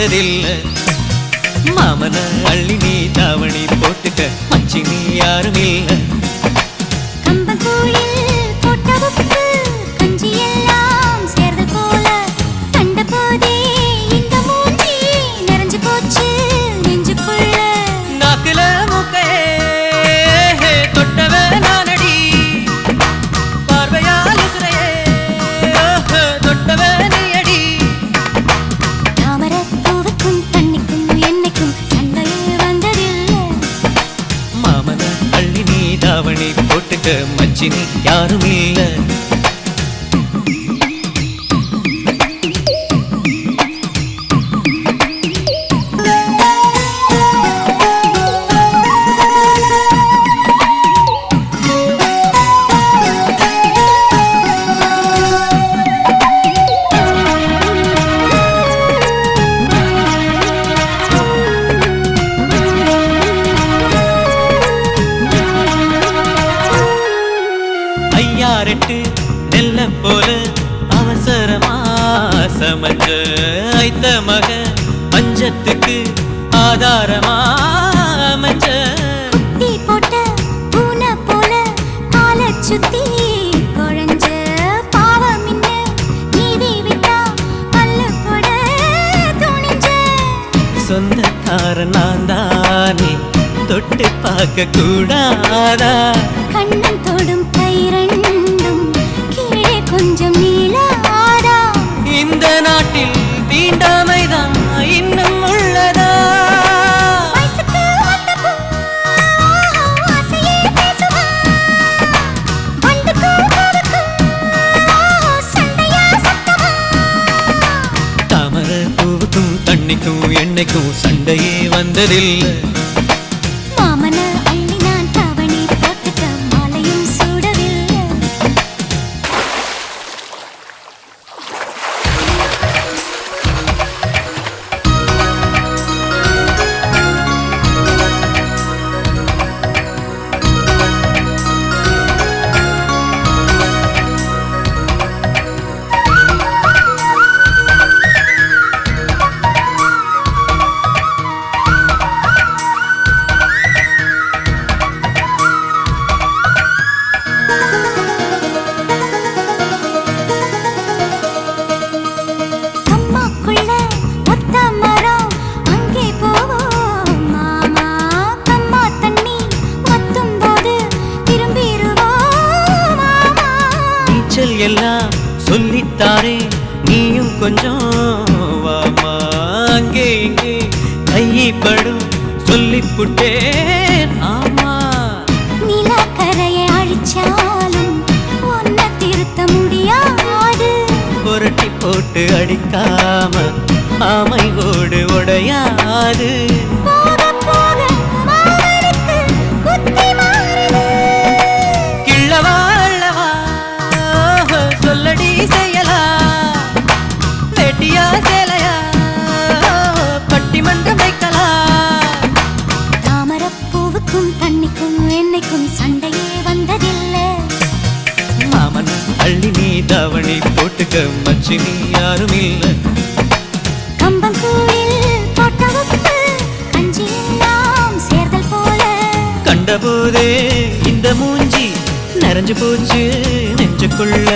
வந்ததில்லை. மாமன அள்ளி நீ தாவணி போட்டுக்க மச்சி நீ யாரும் இல்லை. தாவணி போட்டுக்க மச்சினி யாரும் இல்லை. ஐயாரெட்டு நெல்ல போல அவசரமா சமஞ்ச ஐத்த மக பஞ்சத்துக்கு ஆதாரமா அமைச்ச குட்டி போட்ட பூனை போல கால சுத்தி குழஞ்ச பாவம் இன்ன நீதி விட்டா பல்லு போட துணிஞ்ச சொந்தக்கார நான் தானே தொட்டு பார்க்க கூடாதா கண்ணன் தொடும் கை ரெண்டும் கீழே கொஞ்சம் நீளாதா இந்த நாட்டில் தீண்டாமைதான் இன்னும் உள்ளதா வயசுக்கு வந்த பூ ஆசையே பேசுவா வண்டுக்கு பூவுக்கு சண்டையா சத்தமா தாமரை பூவுக்கும் தண்ணிக்கும் எண்ணெய்க்கும் சண்டையே வந்ததில்லை. மாமன அள்ளி நான் தாவணி போட்டுக்க மாலையும் சூடவில்லை. எல்லாம் சொல்லித்தாரே நீயும் கொஞ்சம் வாமா அங்கே இங்கே கைப்படும் சொல்லிப்புட்டேன். ஆமா நிலக்கரையை அழிச்சாலும் ஒன்ன திருத்த முடியாது. புரட்டி போட்டு அடிக்காம ஆமை ஓடு உடையாது. போக போக மாமனுக்கு புத்தி மாறுது. கிள்ளவா அள்ளவா சொல்லடி செய்யலா வெட்டியா சேலையா பட்டிமன்றம் வைக்கலாம். தாமரப்பூவுக்கும் தண்ணிக்கும் எண்ணெய்க்கும் சண்டையே வந்ததில்லை. மாமன் அள்ளி நீ தாவணி போட்டுக்க மச்சினி யாரும் இல்லை. கம்பங்கூழில் போட்ட உப்பு கஞ்சி எல்லாம் சேர்தல் போல கண்டபோதே இந்த மூஞ்சி நிறைஞ்சு போச்சு நெஞ்சுக்குள்ள.